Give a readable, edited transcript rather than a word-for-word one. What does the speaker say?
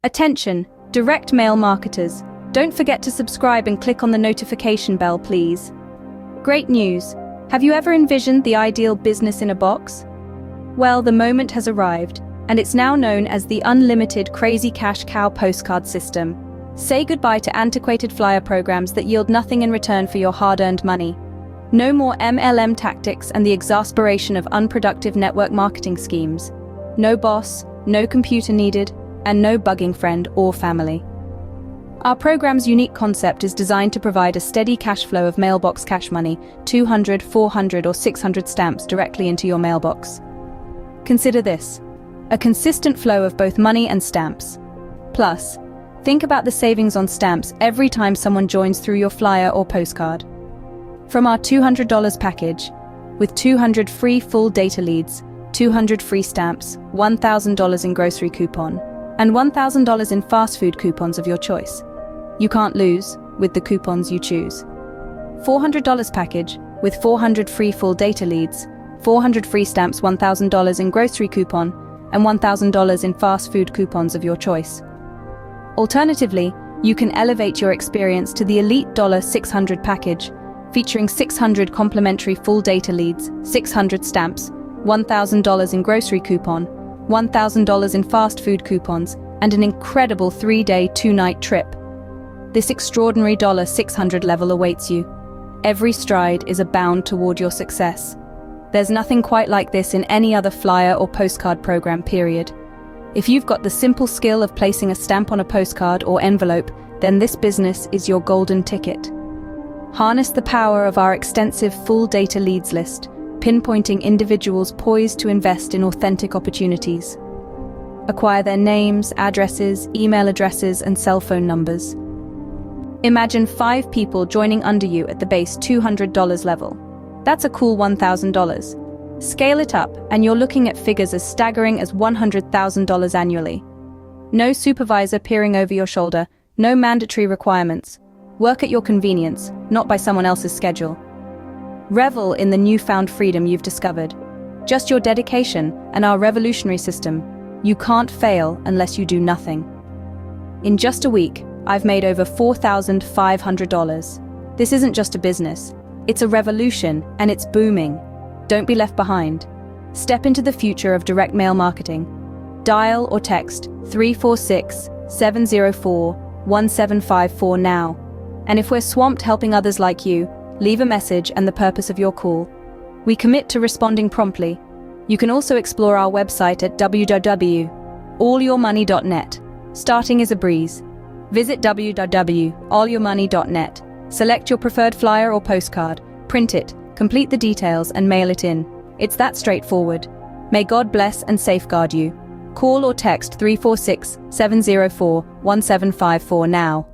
Attention, direct mail marketers. Don't forget to subscribe and click on the notification bell, please. Great news! Have you ever envisioned the ideal business in a box? Well, the moment has arrived, and it's now known as the unlimited crazy cash cow postcard system. Say goodbye to antiquated flyer programs that yield nothing in return for your hard-earned money. No more MLM tactics and the exasperation of unproductive network marketing schemes. No boss, no computer needed, and no bugging friend or family. Our program's unique concept is designed to provide a steady cash flow of mailbox cash money, 200, 400, or 600 stamps directly into your mailbox. Consider this: a consistent flow of both money and stamps. Plus, think about the savings on stamps every time someone joins through your flyer or postcard. From our $200 package, with 200 free full data leads, 200 free stamps, $1,000 in grocery coupon, and $1,000 in fast food coupons of your choice. You can't lose with the coupons you choose. $400 package with 400 free full data leads, 400 free stamps, $1,000 in grocery coupon, and $1,000 in fast food coupons of your choice. Alternatively, you can elevate your experience to the elite $600 package, featuring 600 complimentary full data leads, 600 stamps, $1,000 in grocery coupon, $1,000 in fast food coupons, and an incredible 3-day, 2-night trip. This extraordinary $600 level awaits you. Every stride is a bound toward your success. There's nothing quite like this in any other flyer or postcard program, period. If you've got the simple skill of placing a stamp on a postcard or envelope, then this business is your golden ticket. Harness the power of our extensive full data leads list, pinpointing individuals poised to invest in authentic opportunities. Acquire their names, addresses, email addresses, and cell phone numbers. Imagine 5 people joining under you at the base $200 level. That's a cool $1,000. Scale it up, and you're looking at figures as staggering as $100,000 annually. No supervisor peering over your shoulder, no mandatory requirements. Work at your convenience, not by someone else's schedule. Revel in the newfound freedom you've discovered. Just your dedication and our revolutionary system. You can't fail unless you do nothing. In just a week, I've made over $4,500. This isn't just a business. It's a revolution, and it's booming. Don't be left behind. Step into the future of direct mail marketing. Dial or text 346-704-1754 now. And if we're swamped helping others like you, leave a message and the purpose of your call. We commit to responding promptly. You can also explore our website at www.allyourmoney.net. Starting is a breeze. Visit www.allyourmoney.net. Select your preferred flyer or postcard, print it, complete the details, and mail it in. It's that straightforward. May God bless and safeguard you. Call or text 346-704-1754 now.